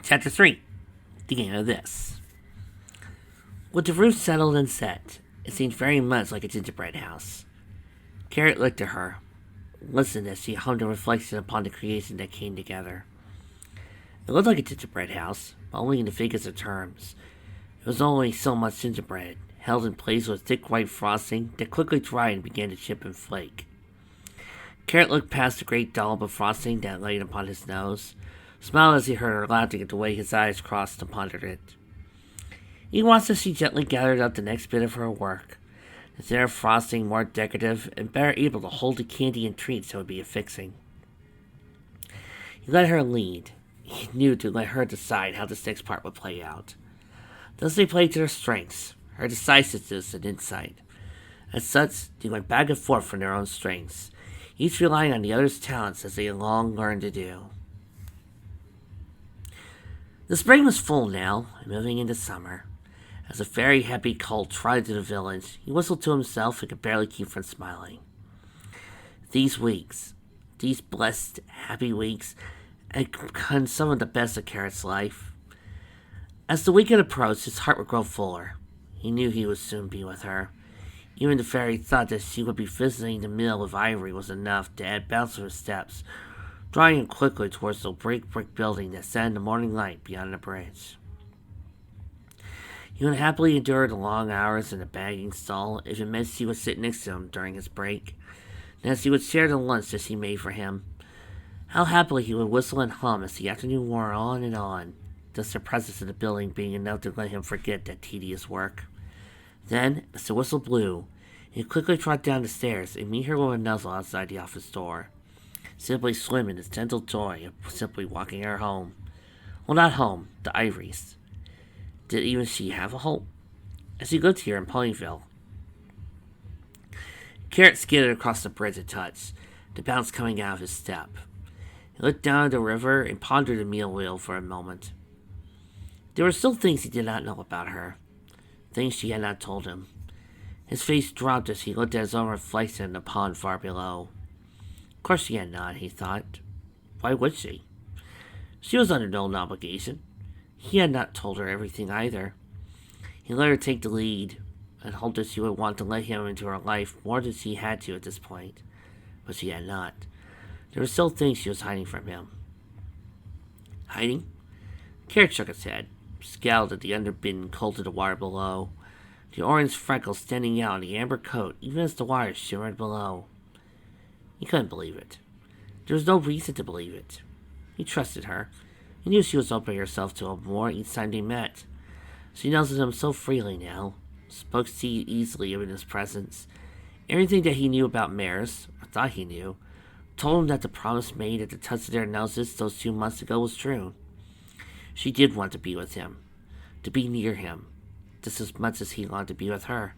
Chapter 3. The Game of This. With the roof settled and set, it seemed very much like a gingerbread house. Carrot looked at her, listened as she hummed a reflection upon the creation that came together. It looked like a gingerbread house, but only in the vaguest of terms. It was only so much gingerbread, held in place with thick white frosting that quickly dried and began to chip and flake. Carrot looked past the great dollop of frosting that lay upon his nose, smiled as he heard her laughing at the way his eyes crossed and pondered it. He watched as she gently gathered up the next bit of her work, the thinner frosting more decorative and better able to hold the candy and treats that would be affixing. He let her lead. He knew to let her decide how this next part would play out. Thus they played to their strengths, her decisiveness and insight. As such, they went back and forth from their own strengths, each relying on the other's talents as they had long learned to do. The spring was full now, and moving into summer. As a very happy colt trotted to the village, he whistled to himself and could barely keep from smiling. These weeks, these blessed, happy weeks, had become some of the best of Carrot's life. As the weekend approached, his heart would grow fuller. He knew he would soon be with her. Even the very thought that she would be visiting the mill with Ivory was enough to add bounce to his steps, drawing him quickly towards the brick building that sat in the morning light beyond the bridge. He would happily endure the long hours in the bagging stall if it meant she would sit next to him during his break, and as he would share the lunch that she made for him. How happily he would whistle and hum as the afternoon wore on and on, thus their presence in the building being enough to let him forget that tedious work. Then, as the whistle blew, he would quickly trot down the stairs and meet her with a nuzzle outside the office door, simply swimming his gentle joy of simply walking her home. Well, not home, to Ivory's. Did even she have a home? As he lived here in Ponyville. Carrot skidded across the bridge a touch, the bounce coming out of his step. He looked down at the river and pondered the meal wheel for a moment. There were still things he did not know about her, things she had not told him. His face dropped as he looked at his own reflection in the pond far below. Of course she had not, he thought. Why would she? She was under no obligation. He had not told her everything either. He let her take the lead, and hoped that she would want to let him into her life more than she had to at this point. But she had not. There were still things she was hiding from him. Hiding? Carrot shook his head, scowled at the underbidden cold of the water below, the orange freckles standing out in the amber coat even as the water shimmered below. He couldn't believe it. There was no reason to believe it. He trusted her. He knew she was opening herself to him more each time they met. She nuzzled him so freely now, spoke so easily in his presence. Everything that he knew about mares, or thought he knew, told him that the promise made at the touch of their noses those 2 months ago was true. She did want to be with him, to be near him, just as much as he wanted to be with her.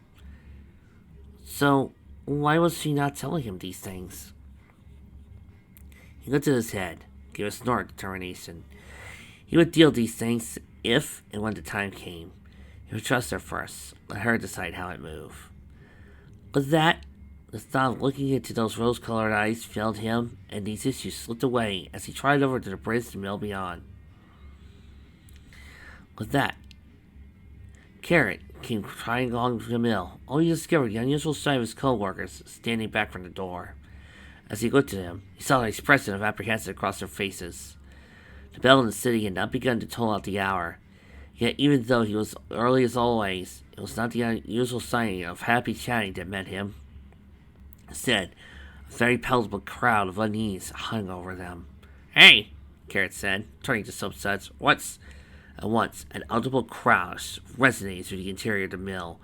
So, why was she not telling him these things? He lifted his head, gave a snort of determination. He would deal these things if and when the time came. He would trust her first, let her decide how it moved. With that, the thought of looking into those rose-colored eyes filled him, and these issues slipped away as he trotted over to the bridge and mill beyond. With that, Carrot came trotting along the mill, only to discover the unusual sight of his co-workers standing back from the door. As he looked at him, he saw an expression of apprehension across their faces. The bell in the city had not begun to toll out the hour, yet even though he was early as always, it was not the unusual sign of happy chatting that met him. Instead, a very palpable crowd of unease hung over them. "Hey!" Carrot said, turning to Soapsuds. "What's—" At once, an audible crash resonated through the interior of the mill.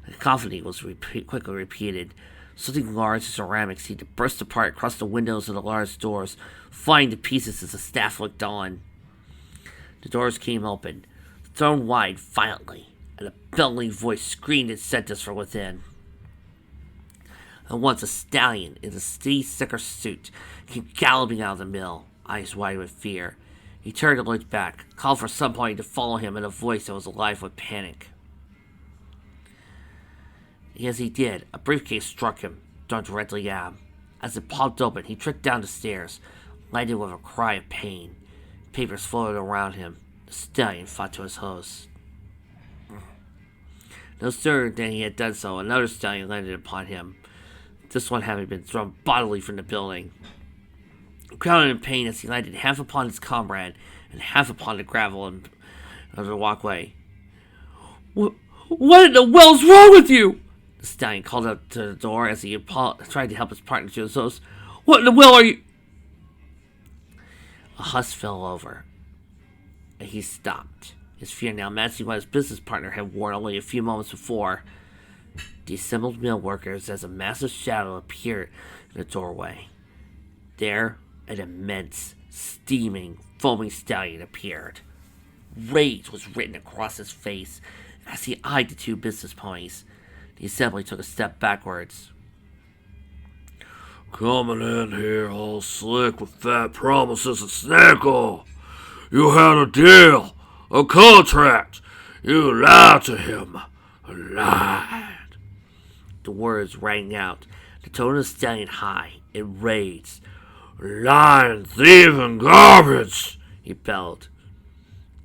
The cacophony was quickly repeated. Something large and ceramic seemed to burst apart across the windows of the large doors, flying to pieces as the staff looked on. The doors came open, thrown wide violently, and a bellowing voice screamed its sentence from within. At once, a stallion in a sticker suit came galloping out of the mill, eyes wide with fear. He turned and looked back, called for somebody to follow him in a voice that was alive with panic. As he did, a briefcase struck him, thrown directly at him. As it popped open, he tripped down the stairs, landed with a cry of pain. Papers floated around him. The The stallion fought to his host. No sooner than he had done so, another stallion landed upon him, this one having been thrown bodily from the building. Crowded in pain as he landed half upon his comrade and half upon the gravel of the walkway. What in the world's wrong with you? The stallion called out to the door as he tried to help his partner to his host. What in the world are you? A husk fell over, and he stopped, his fear now matching what his business partner had worn only a few moments before. The assembled mill workers as a massive shadow appeared in the doorway. There, an immense, steaming, foaming stallion appeared. Rage was written across his face as he eyed the two business ponies. The assembly took a step backwards. Coming in here all slick with fat promises and snaggle. You had a deal, a contract. You lied to him. Lied. The words rang out, the tone of the stallion high, enraged. Lying, thieving garbage, he bellowed.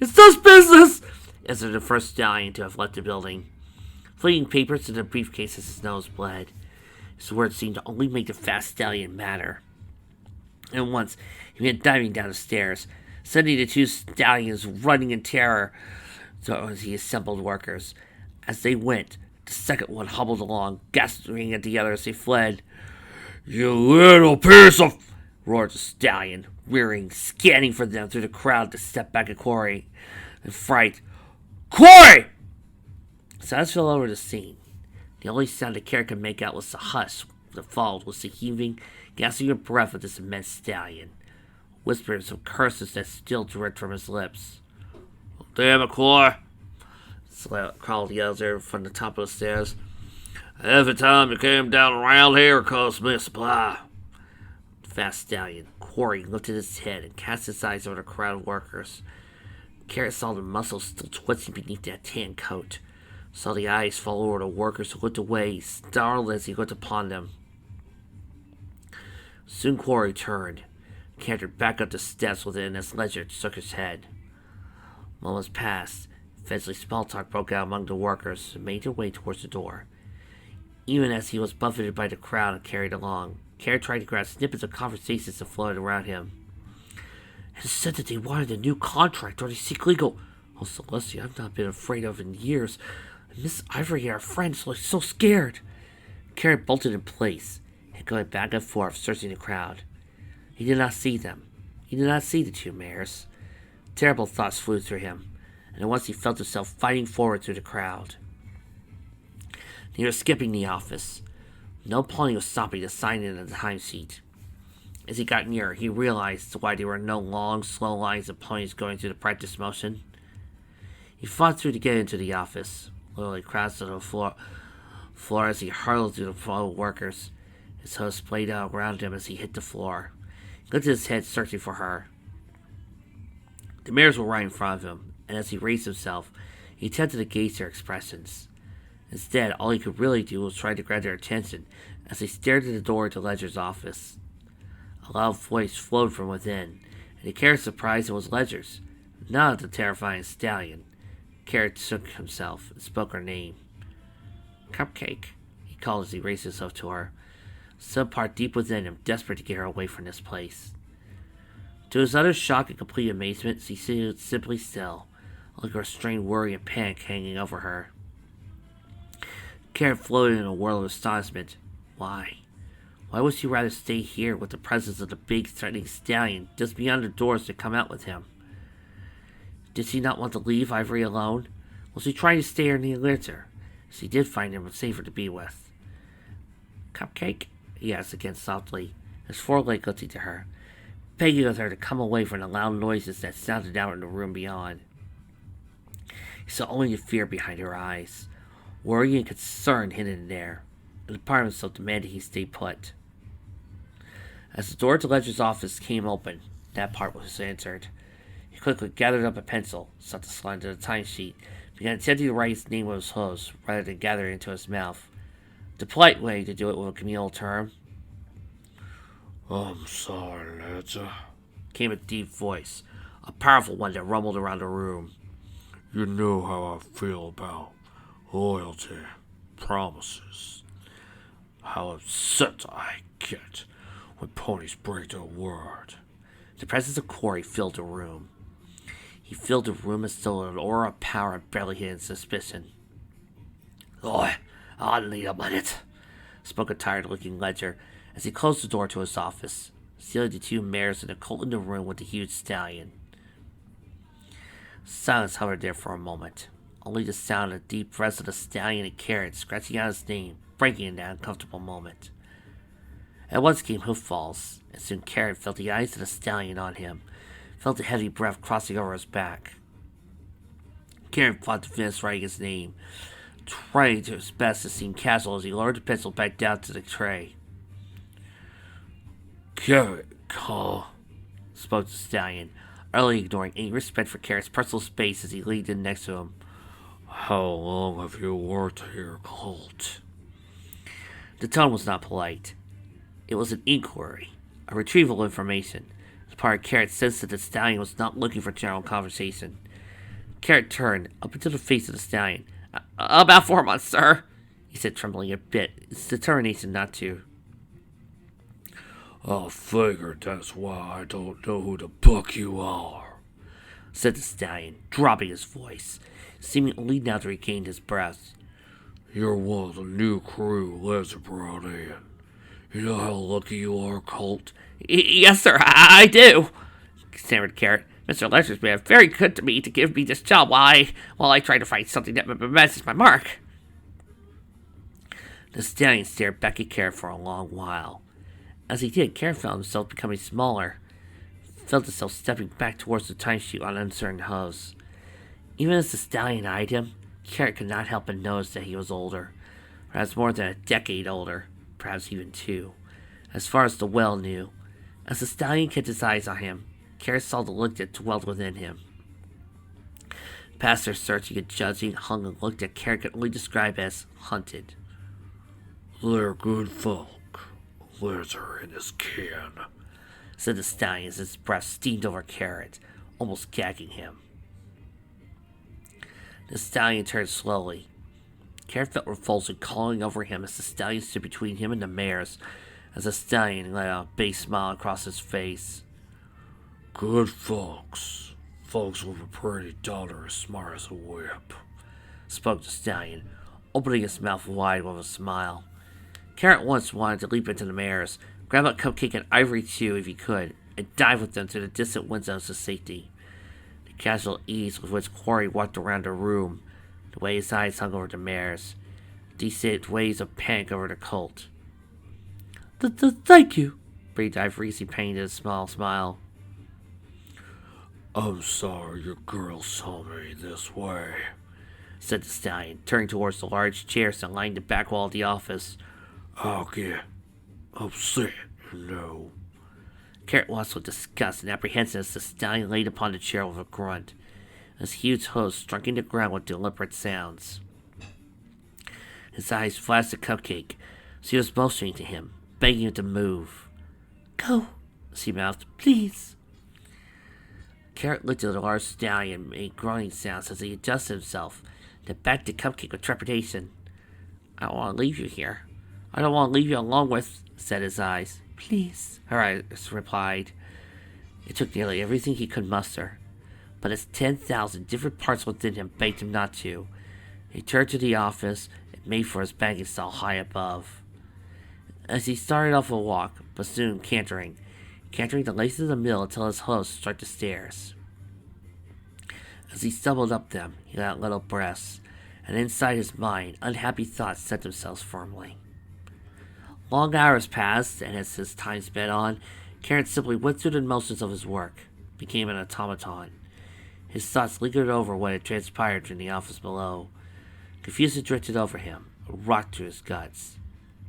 It's just business, answered the first stallion to have left the building, flinging papers into the briefcase as his nose bled. His words seemed to only make the fat stallion madder. And once he began diving down the stairs, sending the two stallions running in terror towards the assembled workers. As they went, the second one hobbled along, gasping at the other as they fled. You little piece of... roared the stallion, rearing, scanning for them through the crowd to step back at Corey. In fright, Corey! Silence fell over the scene. The only sound the Carrot could make out was the hush that followed was the heaving, gasping of breath of this immense stallion. Whispers of curses that still dripped from his lips. Damn it, Corey! Called the other from the top of the stairs. Every time you came down around here, it cost me a supply. The fast stallion, Corey, lifted his head and cast his eyes over the crowd of workers. Carrot saw the muscles still twisting beneath that tan coat. Saw the eyes fall over the workers who looked away, startled as he looked upon them. Soon Corey turned, cantered back up the steps within as Ledger shook his head. Moments passed. Eventually, small talk broke out among the workers and made their way towards the door. Even as he was buffeted by the crowd and carried along, Carrot tried to grab snippets of conversations that floated around him. It is said that they wanted a new contract or they seek legal. Oh, Celestia, I've not been afraid of in years. And Miss Ivory, our friends, looked so scared. Carrot bolted in place and going back and forth, searching the crowd. He did not see them. He did not see the two mayors. Terrible thoughts flew through him, and at once he felt himself fighting forward through the crowd. They were skipping the office. No pony was stopping to sign in the timesheet. As he got nearer, he realized why there were no long, slow lines of ponies going through the practice motion. He fought through to get into the office, literally crashed on the floor as he hurtled through the flow of workers. His host played out around him as he hit the floor. He lifted his head, searching for her. The mayors were right in front of him, and as he raised himself, he attempted to gauge their expressions. Instead, all he could really do was try to grab their attention as they stared at the door to Ledger's office. A loud voice flowed from within, and to Carrot's surprise it was Ledger's, not the terrifying stallion. Carrot shook himself and spoke her name. Cupcake, he called as he raised himself to her, some part deep within him desperate to get her away from this place. To his utter shock and complete amazement, she stood simply still, like a restrained worry and panic hanging over her. Carrot floated in a whirl of astonishment. Why? Why would she rather stay here with the presence of the big, threatening stallion just beyond the doors to come out with him? Did she not want to leave Ivory alone? Was she trying to stay near the litter? She did find him safer to be with. Cupcake? He asked again softly, his foreleg lifting to her, begging with her to come away from the loud noises that sounded out in the room beyond. He saw only the fear behind her eyes, worry and concern hidden there, and the part of himself demanded he stay put. As the door to Ledger's office came open, that part was answered. He quickly gathered up a pencil, sought to slide into the timesheet, began attempting to write his name with his hose, rather than gather it into his mouth. The polite way to do it with a communal term. I'm sorry, Ledger, Came a deep voice, a powerful one that rumbled around the room. You know how I feel about loyalty, promises, how upset I get when ponies break their word. The presence of Corey filled the room. He filled the room as though an aura of power had barely hidden suspicion. I'll need a minute, spoke a tired-looking Ledger as he closed the door to his office, sealing the two mares and the colt in the room with the huge stallion. Silence hovered there for a moment. Only the sound of the deep breaths of the stallion and Carrot scratching out his name, breaking in that uncomfortable moment. At once came hoof falls, and soon Carrot felt the eyes of the stallion on him, felt the heavy breath crossing over his back. Carrot fought to finish writing his name, trying to his best to seem casual as he lowered the pencil back down to the tray. Carrot, call, spoke the stallion, utterly ignoring any respect for Carrot's personal space as he leaned in next to him. How long have you worked here, Colt? The tone was not polite. It was an inquiry, a retrieval of information. As part of Carrot sensed that the stallion was not looking for general conversation. Carrot turned up into the face of the stallion. About 4 months, sir, he said, trembling a bit, his determination not to. I figured that's why I don't know who the buck you are, said the stallion, dropping his voice, seeming only now to regain his breath. You're one of the new crew Les brought in. You know how lucky you are, Colt? Yes, sir, I do, stammered Carrot. Mr. Ledger's been very good to me to give me this job while I try to find something that matches my mark. The stallion stared back at Carrot for a long while. As he did, Carrot felt himself becoming smaller, felt himself stepping back towards the timesheet on uncertain hooves. Even as the stallion eyed him, Carrot could not help but notice that he was older, perhaps more than a decade older, perhaps even 2, as far as the well knew. As the stallion kept his eyes on him, Carrot saw the look that dwelt within him. Past their searching and judging hung a look that Carrot could only describe as hunted. They're good folk. Lizard in his kin, said the stallion as his breath steamed over Carrot, almost gagging him. The stallion turned slowly. Carrot felt repulsion calling over him as the stallion stood between him and the mares, as the stallion let out a big smile across his face. Good folks. Folks with a pretty daughter as smart as a whip, spoke the stallion, opening his mouth wide with a smile. Carrot once wanted to leap into the mares, grab a cupcake and ivory too if he could, and dive with them to the distant windows of safety. The casual ease with which Quarry walked around the room, the way his eyes hung over the mares, decent waves of panic over the colt. Thank you, breathed Ivory as he painted a small smile. I'm sorry your girl saw me this way, said the stallion, turning towards the large chairs that lined the back wall of the office. I'll get upset, you know. Carrot watched with disgust and apprehension as the stallion laid upon the chair with a grunt, his huge hooves striking the ground with deliberate sounds. His eyes flashed the cupcake. She was motioning to him, begging him to move. Go, she mouthed, please. Carrot looked at the large stallion and made groaning sounds as he adjusted himself, then backed the cupcake with trepidation. I don't want to leave you here. I don't want to leave you alone with, said his eyes. Please, her eyes replied. It took nearly everything he could muster, but his 10,000 different parts within him begged him not to. He turned to the office and made for his banking stall high above. As he started off a walk, but soon cantering the laces of the mill until his hooves struck the stairs. As he stumbled up them, he let out little breaths, and inside his mind, unhappy thoughts set themselves firmly. Long hours passed, and as his time sped on, Carrot simply went through the motions of his work, became an automaton. His thoughts lingered over what had transpired in the office below. Confusion drifted over him, a rock through his guts.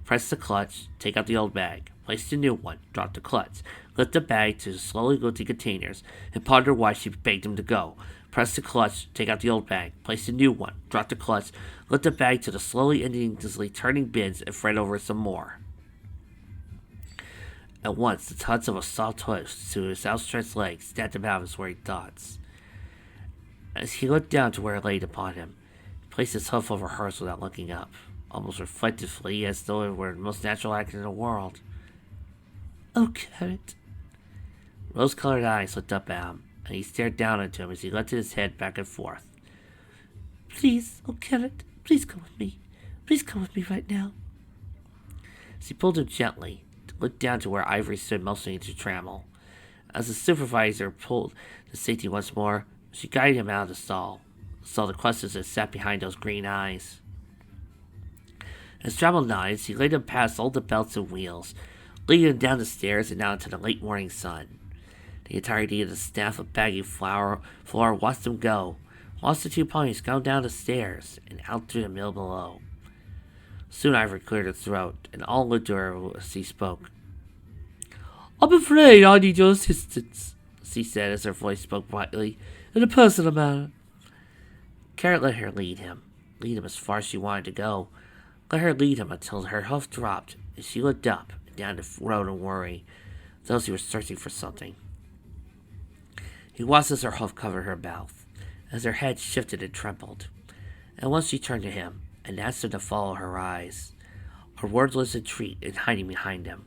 Press the clutch, take out the old bag, place the new one, drop the clutch, lift the bag to the slowly empty containers, and ponder why she begged him to go. Press the clutch, take out the old bag, place the new one, drop the clutch, lift the bag to the slowly endlessly turning bins, and fret over some more. At once, the touch of a soft twist to his outstretched legs snapped him out of his worried thoughts. As he looked down to where it laid upon him, he placed his hoof over hers without looking up, almost reflectively, as though it were the most natural act in the world. "Oh, Carrot." Rose-colored eyes looked up at him, and he stared down into him as he lifted his head back and forth. "Please, oh, Carrot, please come with me. Please come with me right now." As he pulled him gently, looked down to where Ivory stood motioning to trammel. As the supervisor pulled to safety once more, she guided him out of the stall, saw the questions that sat behind those green eyes. As Trammell nodded, he laid him past all the belts and wheels, leading him down the stairs and out into the late morning sun. The entirety of the staff of baggy floor watched him go, watched the two ponies go down the stairs and out through the mill below. Soon Ivory cleared her throat, and all looked to her as he spoke. "I'm afraid I need your assistance," she said as her voice spoke brightly, "in a personal manner." Carrot let her lead him as far as she wanted to go. Let her lead him until her hoof dropped, and she looked up and down the road in worry, as though she was searching for something. He watched as her hoof covered her mouth, as her head shifted and trembled, and once she turned to him and asked him to follow her eyes, a wordless entreat and hiding behind him.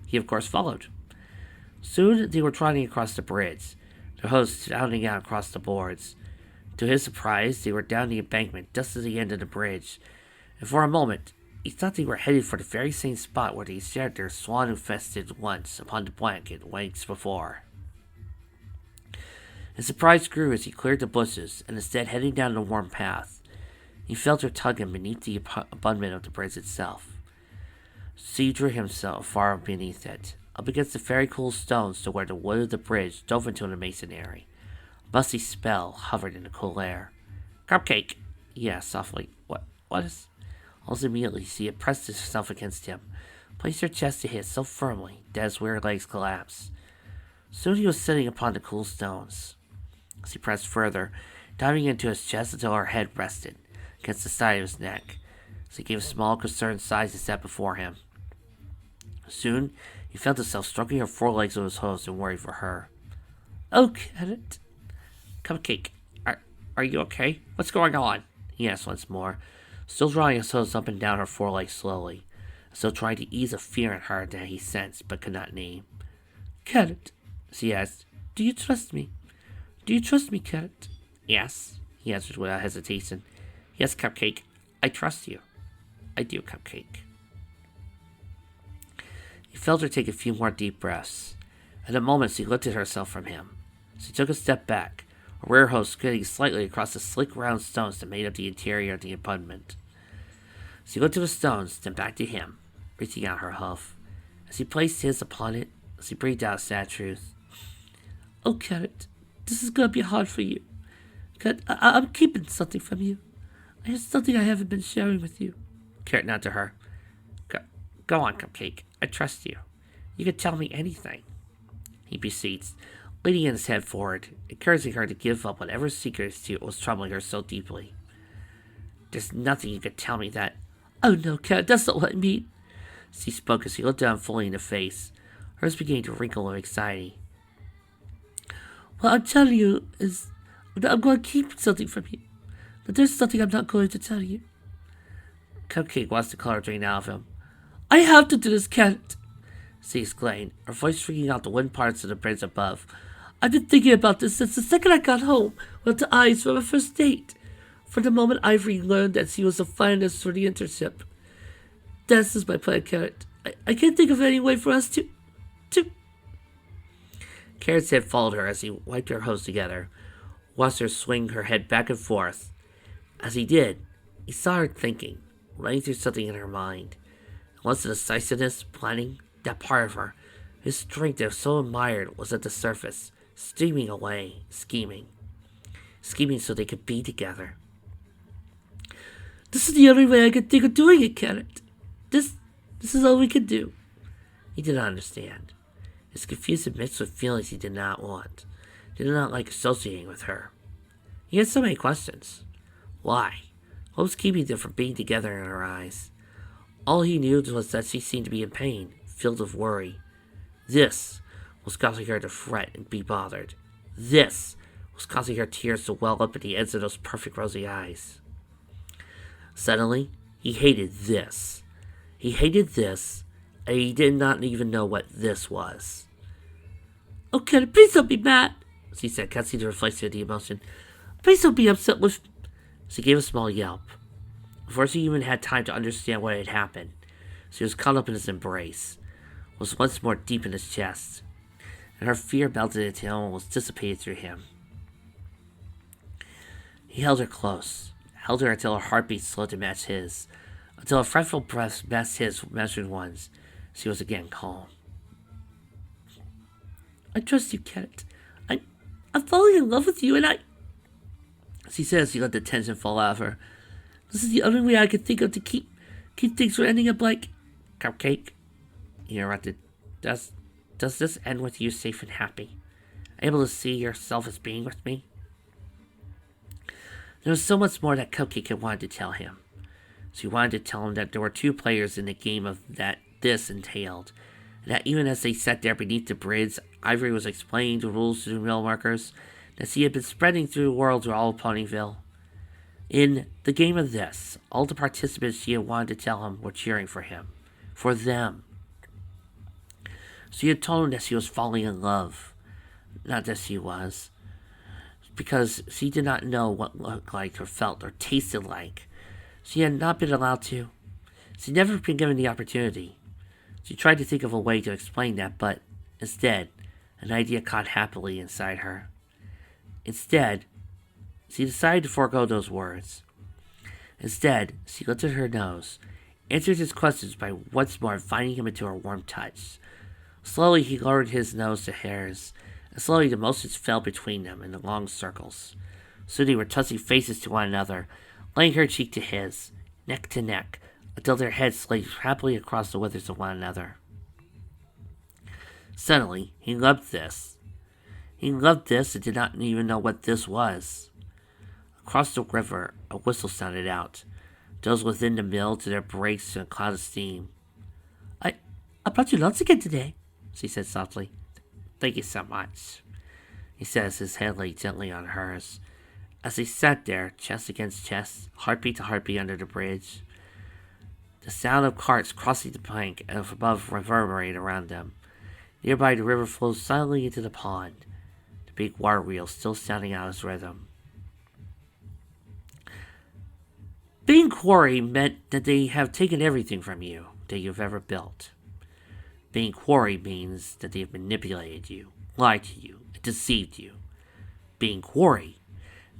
He, of course, followed. Soon they were trotting across the bridge, their hoofs sounding out across the boards. To his surprise, they were down the embankment just at the end of the bridge, and for a moment he thought they were headed for the very same spot where they shared their swan-infested once upon the blanket weeks before. His surprise grew as he cleared the bushes, and instead heading down the warm path, he felt her tug him beneath the abutment of the bridge itself. So he drew himself far beneath it, up against the very cool stones to where the wood of the bridge dove into the masonry. A musty smell hovered in the cool air. "Cupcake," he asked softly. What is? Almost immediately she had pressed herself against him, placed her chest to his so firmly that his weary legs collapsed. Soon he was sitting upon the cool stones. As he pressed further, diving into his chest until her head rested against the side of his neck, as he gave a small, concerned sigh as he sat before him. Soon he felt himself stroking her forelegs with his hooves and worried for her. "Oh, Carrot." "Cupcake, are you okay? What's going on?" he asked once more, still drawing his hooves up and down her forelegs slowly, as though trying to ease a fear in her that he sensed but could not name. "Carrot," she asked, "do you trust me? Do you trust me, Carrot?" "Yes," he answered without hesitation. "Yes, Cupcake, I trust you. I do, Cupcake." He felt her take a few more deep breaths. At a moment she lifted herself from him. She took a step back, her rear hoof skidding slightly across the slick round stones that made up the interior of the abutment. She looked to the stones, then back to him, reaching out her hoof. As he placed his upon it, she breathed out a sad truth. "Oh, Carrot, this is gonna be hard for you. Carrot, I'm keeping something from you. There's something I haven't been sharing with you." Carrot nodded to her. Go on, Cupcake. I trust you. You can tell me anything," he beseeched, leaning his head forward, encouraging her to give up whatever secret was troubling her so deeply. "There's nothing you could tell me that—" "Oh, no, Carrot, that's not what I mean." She spoke as he looked down fully in the face, hers beginning to wrinkle with anxiety. "What I'm telling you is that I'm going to keep something from you. But there's something I'm not going to tell you." Cupcake watched the color drain out of him. "I have to do this, Carrot," she exclaimed, her voice ringing out the wooden parts of the bridge above. "I've been thinking about this since the second I got home with the eyes from our first date. From the moment Ivory learned that she was a finalist for the internship. This is my plan, Carrot. I can't think of any way for us to... Carrot's head followed her as he wiped her hose together, watched her swing her head back and forth. As he did, he saw her thinking, running through something in her mind. Once the decisiveness, planning, that part of her, his strength that was so admired, was at the surface, steaming away, scheming so they could be together. "This is the only way I could think of doing it, Carrot. This is all we could do." He did not understand. His confusion mixed with feelings he did not want, did not like associating with her. He had so many questions. Why? What was keeping them from being together in her eyes? All he knew was that she seemed to be in pain, filled with worry. This was causing her to fret and be bothered. This was causing her tears to well up at the ends of those perfect rosy eyes. Suddenly, he hated this. He hated this, and he did not even know what this was. "Oh, Kenna, please don't be mad," she said, catching the reflection of the emotion. "Please don't be upset with..." She gave a small yelp. Before she even had time to understand what had happened, she was caught up in his embrace, was once more deep in his chest, and her fear melted into him and was dissipated through him. He held her close, held her until her heartbeat slowed to match his, until her fretful breath matched his measured ones. She was again calm. "I trust you, Kenneth. I'm falling in love with you, and she said as she let the tension fall out of her. "This is the only way I can think of to keep things from ending up like..." "Cupcake," he interrupted. Does this end with you safe and happy? Able to see yourself as being with me?" There was so much more that Cupcake had wanted to tell him. She wanted to tell him that there were two players in the game of that this entailed, and that even as they sat there beneath the bridge, Ivory was explaining the rules to the mill workers that she had been spreading through the world to all of Ponyville. In the game of this, all the participants she had wanted to tell him were cheering for him. For them. She had told him that she was falling in love. Not that she was. Because she did not know what looked like or felt or tasted like. She had not been allowed to. She'd never been given the opportunity. She tried to think of a way to explain that, but instead, an idea caught happily inside her. Instead, she decided to forego those words. Instead, she lifted her nose, answered his questions by once more inviting him into her warm touch. Slowly, he lowered his nose to hers, and slowly the motions fell between them in long circles. Soon they were touching faces to one another, laying her cheek to his, neck to neck, until their heads slayed happily across the withers of one another. Suddenly, he loved this. He loved this and did not even know what this was. Across the river, a whistle sounded out. Those within the mill to their brakes in a cloud of steam. I brought you lunch again today," she said softly. "Thank you so much," he said as his head lay gently on hers. As they sat there, chest against chest, heartbeat to heartbeat under the bridge, the sound of carts crossing the plank and above reverberated around them. Nearby, the river flows silently into the pond, the big water wheel still sounding out its rhythm. Being quarry meant that they have taken everything from you that you've ever built. Being quarry means that they have manipulated you, lied to you, and deceived you. Being quarry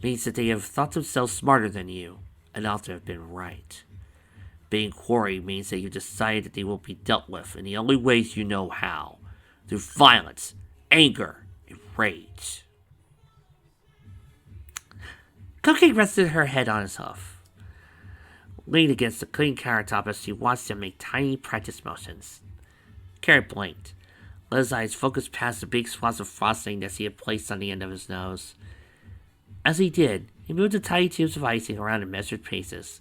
means that they have thought themselves smarter than you and ought to have been right. Being quarry means that you decided that they will be dealt with in the only ways you know how, through violence, anger, and rage. Cupcake rested her head on his hoof, leaned against the clean countertop as she watched him make tiny practice motions. Carrot blinked, let his eyes focus past the big swaths of frosting that he had placed on the end of his nose. As he did, he moved the tiny tubes of icing around in measured paces,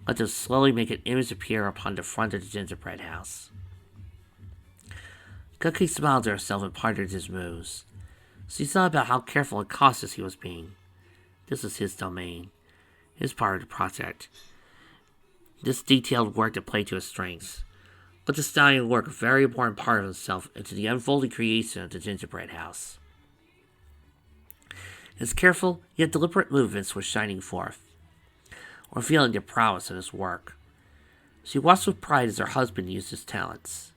let them slowly make an image appear upon the front of the gingerbread house. Cupcake smiled to herself and pondered his moves. She thought about how careful and cautious he was being. This was his domain, his part of the project. This detailed work to play to his strengths. Let the stallion work a very important part of himself into the unfolding creation of the gingerbread house. His careful yet deliberate movements were shining forth, revealing the prowess of his work. She watched with pride as her husband used his talents.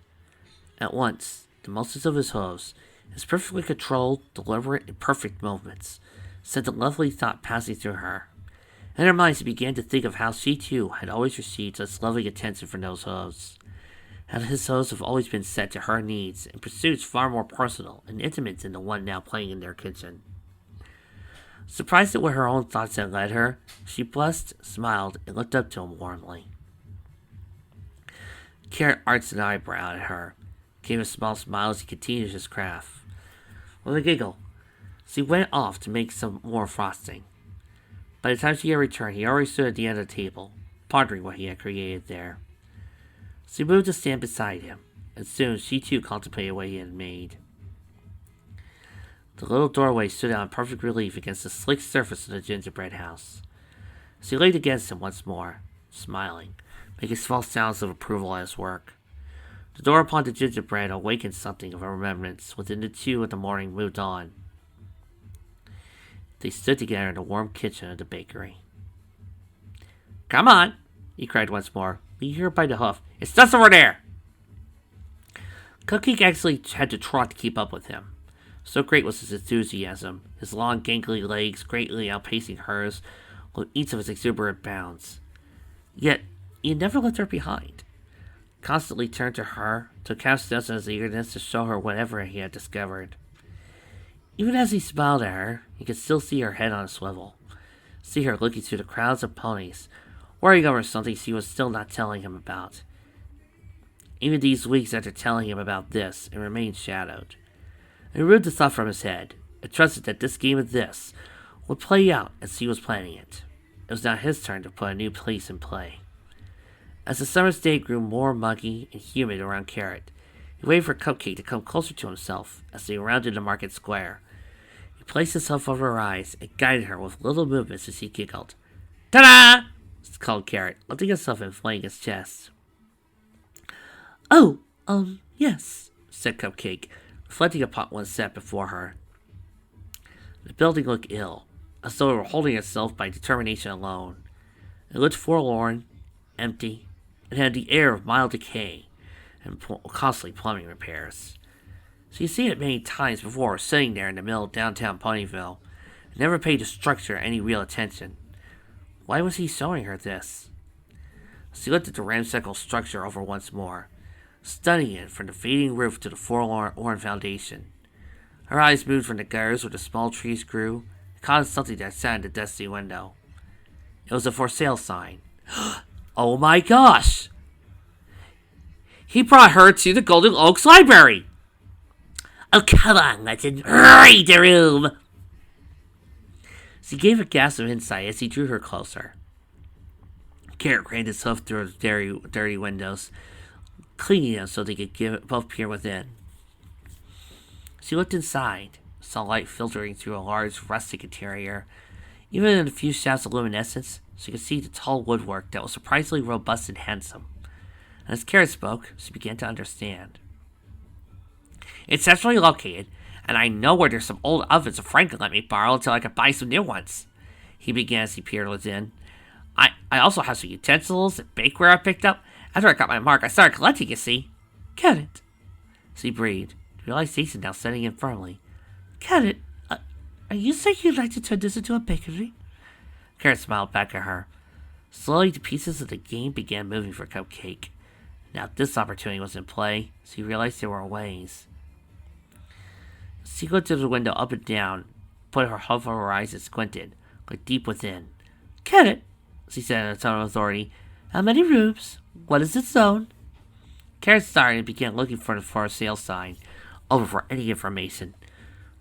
At once, the motions of his hooves, his perfectly controlled, deliberate, and perfect movements, sent a lovely thought passing through her. In her mind, she began to think of how she too had always received such loving attention from those hooves. How his hooves have always been set to her needs and pursuits far more personal and intimate than the one now playing in their kitchen. Surprised at where her own thoughts had led her, she blushed, smiled, and looked up to him warmly. Carrot arched an eyebrow at her, gave a small smile as he continued his craft. With a giggle, she went off to make some more frosting. By the time she had returned, he already stood at the end of the table, pondering what he had created there. She moved to stand beside him, and soon she too contemplated what he had made. The little doorway stood out in perfect relief against the slick surface of the gingerbread house. She leaned against him once more, smiling, making small sounds of approval at his work. The door upon the gingerbread awakened something of a remembrance within the two as the morning moved on. They stood together in the warm kitchen of the bakery. "Come on," he cried once more. "We hear by the hoof. It's just over there." Cupcake actually had to trot to keep up with him. So great was his enthusiasm, his long gangly legs greatly outpacing hers with each of his exuberant bounds. Yet he never left her behind. Constantly turned to her to cast doubts in his eagerness to show her whatever he had discovered. Even as he smiled at her, he could still see her head on a swivel, see her looking through the crowds of ponies, worrying over something she was still not telling him about. Even these weeks after telling him about this, it remained shadowed. He removed the thought from his head, and trusted that this game of this would play out as he was planning it. It was now his turn to put a new piece in play. As the summer's day grew more muggy and humid around Carrot, he waited for Cupcake to come closer to himself as they rounded the market square. He placed himself over her eyes and guided her with little movements as he giggled. "Ta-da!" called Carrot, lifting himself and flaying his chest. "Oh, yes," said Cupcake, reflecting upon what was set before her. The building looked ill, as though it were holding itself by determination alone. It looked forlorn, empty, and had the air of mild decay and costly plumbing repairs. She had seen it many times before, sitting there in the middle of downtown Ponyville, and never paid the structure any real attention. Why was he showing her this? She looked at the ramshackle structure over once more, studying it from the fading roof to the forlorn foundation. Her eyes moved from the gutters where the small trees grew, and caught on something that sat in the dusty window. It was a for sale sign. Oh my gosh! He brought her to the Golden Oaks Library! "Oh, come on, let's read the room!" She gave a gasp of insight as he drew her closer. Carrot ran his hoof through the dirty windows, cleaning them so they could both peer within. She looked inside, saw light filtering through a large, rustic interior. Even in a few shafts of luminescence, she could see the tall woodwork that was surprisingly robust and handsome. And as Carrot spoke, she began to understand. "It's centrally located, and I know where there's some old ovens a friend could let me borrow until I could buy some new ones," he began as he peered within. I also have some utensils and bakeware I picked up. After I got my mark, I started collecting, you see." "Carrot," she breathed, realization now setting in firmly. "Carrot, are you saying you'd like to turn this into a bakery?" Carrot smiled back at her. Slowly, the pieces of the game began moving for Cupcake. Now this opportunity was in play, she realized there were ways. She looked through the window up and down, put her hoof over her eyes and squinted, looked deep within. "Carrot," she said in a tone of authority, "how many rooms? What is its zone?" Carrot started and began looking for the for sale sign, over for any information.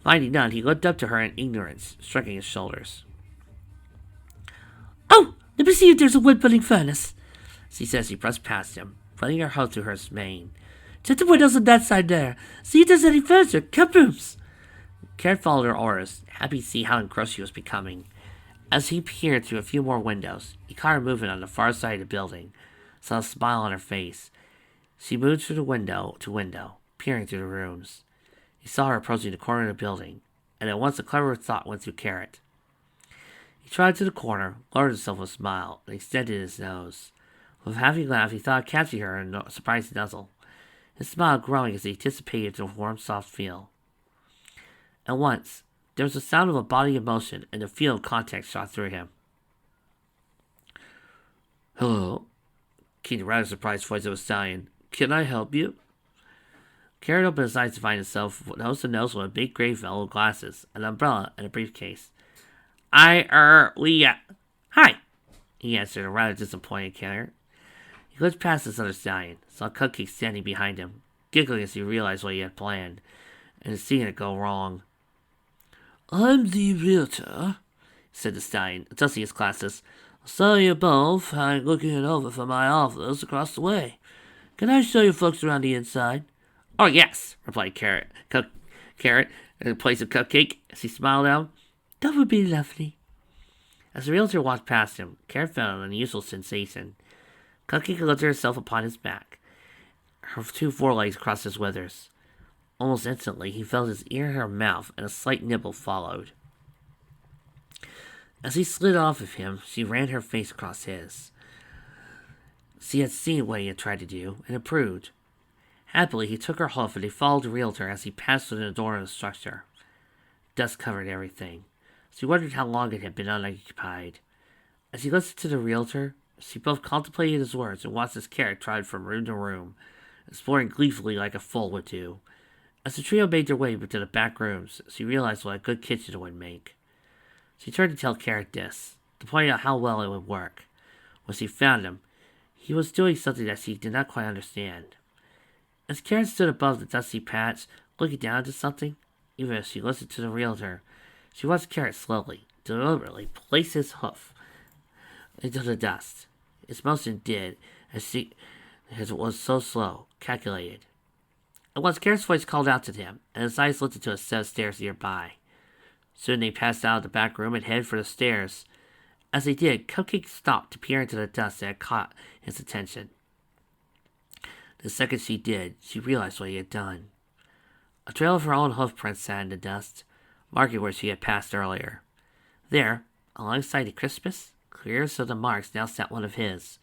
Finding none, he looked up to her in ignorance, shrugging his shoulders. "Oh, let me see if there's a wood-burning furnace," she said as he pressed past him, running her hoe through her mane. "Check the windows on that side there. See if there's any furniture. Kabooms!" Carrot followed her orders, happy to see how engrossed she was becoming. As he peered through a few more windows, he caught her movement on the far side of the building, saw a smile on her face. She moved through window to window, peering through the rooms. He saw her approaching the corner of the building, and at once a clever thought went through Carrot. He trotted to the corner, lowered himself with a smile, and extended his nose. With a happy laugh, he thought of catching her in a surprised nuzzle, his smile growing as he anticipated the warm, soft feel. At once, there was the sound of a body in motion, and the feel of contact shot through him. "Hello," came the rather surprised voice of a stallion. "Can I help you?" Carrot opened his eyes to find himself nose to nose with a big gray fellow with glasses, an umbrella, and a briefcase. Hi," he answered, a rather disappointed Carrot. He looked past this other stallion, saw Cupcake standing behind him, giggling as he realized what he had planned, and seeing it go wrong. "I'm the realtor," said the stallion, adjusting his glasses. "Sorry you're both. I'm looking it over from my office across the way. Can I show you folks around the inside? Oh, yes, replied Carrot, in place of Cupcake, as he smiled out. That would be lovely. As the realtor walked past him, Carrot felt an unusual sensation. Cupcake lifted herself upon his back. Her two forelegs crossed his withers. Almost instantly, he felt his ear in her mouth, and a slight nibble followed. As he slid off of him, she ran her face across his. She had seen what he had tried to do, and approved. Happily, he took her hoof, and they followed the realtor as he passed through the door of the structure. Dust covered everything. She wondered how long it had been unoccupied. As he listened to the realtor, she both contemplated his words and watched his Carrot trot from room to room, exploring gleefully like a foal would do. As the trio made their way into the back rooms, she realized what a good kitchen it would make. She turned to tell Carrot this, to point out how well it would work. When she found him, he was doing something that she did not quite understand. As Carrot stood above the dusty patch, looking down into something, even as she listened to the realtor, she watched Carrot slowly, deliberately place his hoof into the dust. His motion did, as it was so slow, calculated. At once Carrot's voice called out to him, and his eyes looked into a set of stairs nearby. Soon they passed out of the back room and headed for the stairs. As they did, Cupcake stopped to peer into the dust that had caught his attention. The second she did, she realized what he had done. A trail of her own hoof prints sat in the dust, marking where she had passed earlier. There, alongside the crispest, clearest of the marks, now sat one of his.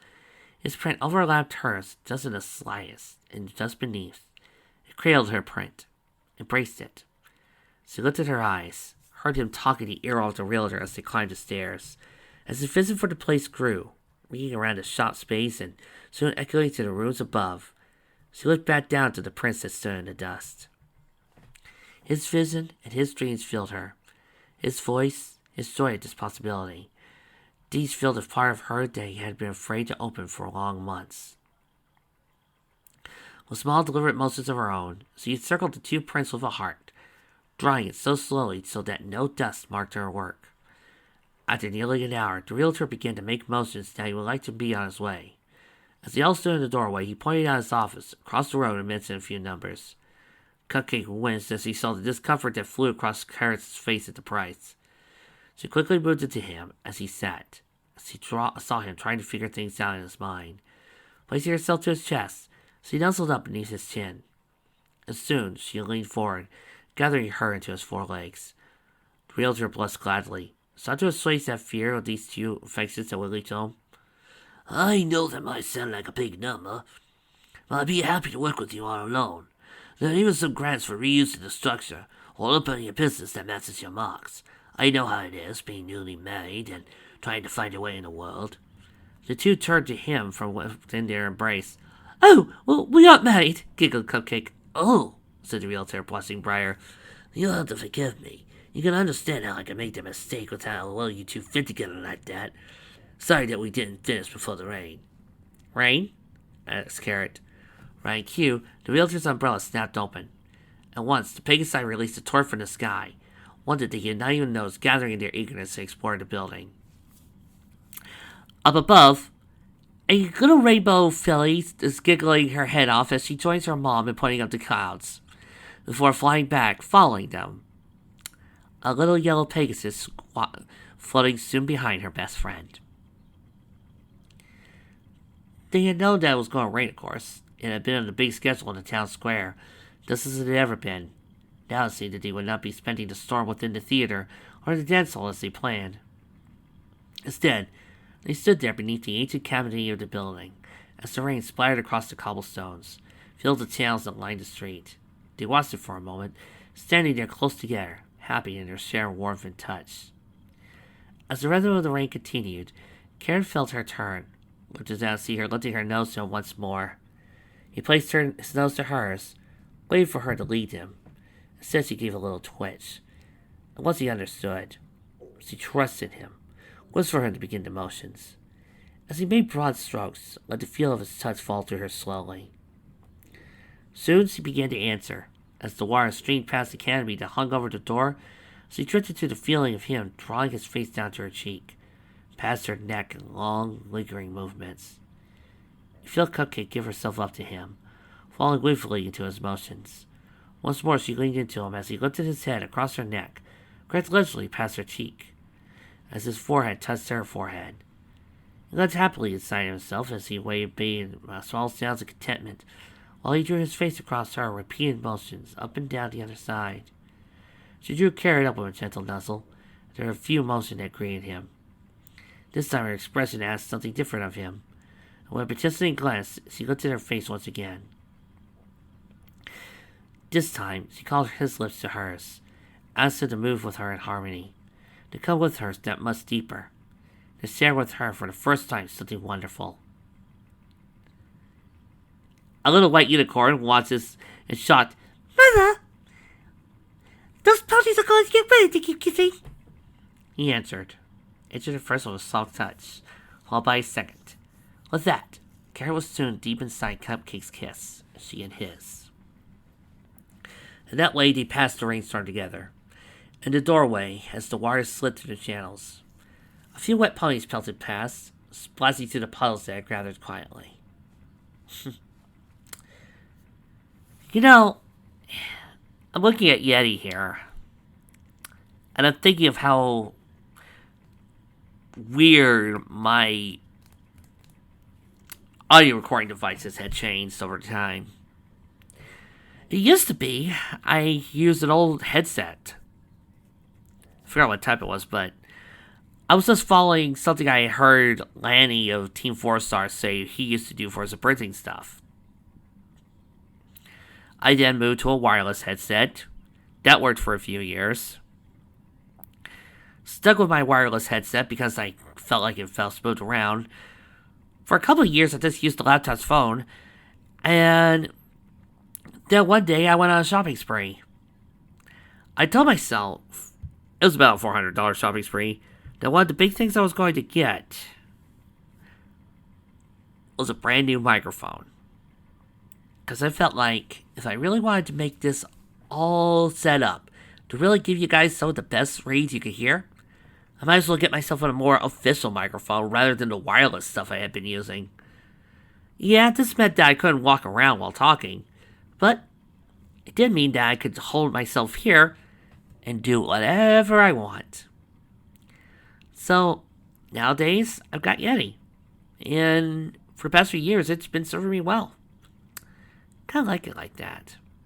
His print overlapped hers just in the slightest, and just beneath. It cradled her print, embraced it. She lifted her eyes, heard him talking the ear off the realtor as they climbed the stairs. As the vision for the place grew, ringing around the shop space and soon echoing to the rooms above, she looked back down to the prints that stood in the dust. His vision and his dreams filled her. His voice, his joy at this possibility. These filled a part of her that he had been afraid to open for long months. With small deliberate motions of her own, she encircled the two prints with a heart, drawing it so slowly so that no dust marked her work. After nearly an hour, the realtor began to make motions that he would like to be on his way. As they all stood in the doorway, he pointed out his office, across the road, and mentioned a few numbers. Cupcake winced as he saw the discomfort that flew across Carrot's face at the price. She quickly moved into him as he sat. She saw him trying to figure things out in his mind. Placing herself to his chest, she nuzzled up beneath his chin. And soon she leaned forward, gathering her into his forelegs. The realtor blushed gladly, sought to assuage that fear of these two affections that would lead to him. I know that might sound like a big number, but I'd be happy to work with you on a loan. There are even some grants for reusing the structure or opening a business that matches your marks. I know how it is, being newly married and trying to find your way in the world. The two turned to him from within their embrace. Oh, well, we aren't married, giggled Cupcake. Oh, said the realtor, blushing brighter. You'll have to forgive me. You can understand how I can make the mistake with how well you two fit together like that. Sorry that we didn't finish before the rain. Rain? Asked Carrot. Ryan Q, the realtor's umbrella snapped open. At once, the Pegasi released a torch from the sky, one that they had not even noticed gathering in their eagerness to explore the building. Up above, a little rainbow filly is giggling her head off as she joins her mom in pointing up the clouds, before flying back, following them. A little yellow Pegasus floating soon behind her best friend. They had known that it was going to rain, of course. It had been on the big schedule in the town square, just as it had ever been. Now it seemed that they would not be spending the storm within the theater or the dance hall as they planned. Instead, they stood there beneath the ancient cavity of the building, as the rain splattered across the cobblestones, filled the channels that lined the street. They watched it for a moment, standing there close together, happy in their shared warmth and touch. As the rhythm of the rain continued, Karen felt her turn, looked down to see her lifting her nose to him once more. He placed his nose to hers, waited for her to lead him. Instead, she gave a little twitch. And once he understood, she trusted him, was for him to begin the motions. As he made broad strokes, let the feel of his touch fall through her slowly. Soon she began to answer. As the water streamed past the canopy that hung over the door, she drifted to the feeling of him drawing his face down to her cheek, past her neck in long, lingering movements. You feel Cupcake give herself up to him, falling willfully into his motions. Once more she leaned into him as he lifted his head across her neck, grabbed leisurely past her cheek, as his forehead touched her forehead. He laughed happily inside himself as he waved small sounds of contentment, while he drew his face across her, repeated motions up and down the other side. She drew carried up with a gentle nuzzle, and there were a few motions that greeted him. This time her expression asked something different of him, and with a participating glance, she lifted her face once again. This time, she called his lips to hers, asked her to move with her in harmony, to come with her a step much deeper, to share with her for the first time something wonderful. A little white unicorn watches and shot, "Mother! Those ponies are going to get ready to keep kissing." He answered the first with a soft touch, followed by a second. With that, Carrot was soon deep inside Cupcake's kiss, she in his. And that way they passed the rainstorm together, in the doorway as the water slid through the channels. A few wet ponies pelted past, splashing through the puddles that had gathered quietly. You know, I'm looking at Yeti here, and I'm thinking of how weird my audio recording devices had changed over time. It used to be I used an old headset. I forgot what type it was, but I was just following something I heard Lanny of Team 4 Star say he used to do for his printing stuff. I then moved to a wireless headset. That worked for a few years. Stuck with my wireless headset because I felt like it felt smooth around. For a couple of years, I just used the laptop's phone. And then one day, I went on a shopping spree. I told myself, it was about a $400 shopping spree, that one of the big things I was going to get was a brand new microphone. Because I felt like if I really wanted to make this all set up to really give you guys some of the best reads you could hear, I might as well get myself a more official microphone rather than the wireless stuff I had been using. Yeah, this meant that I couldn't walk around while talking, but it did mean that I could hold myself here and do whatever I want. So, nowadays, I've got Yeti, and for the past few years, it's been serving me well. Kind of like it like that.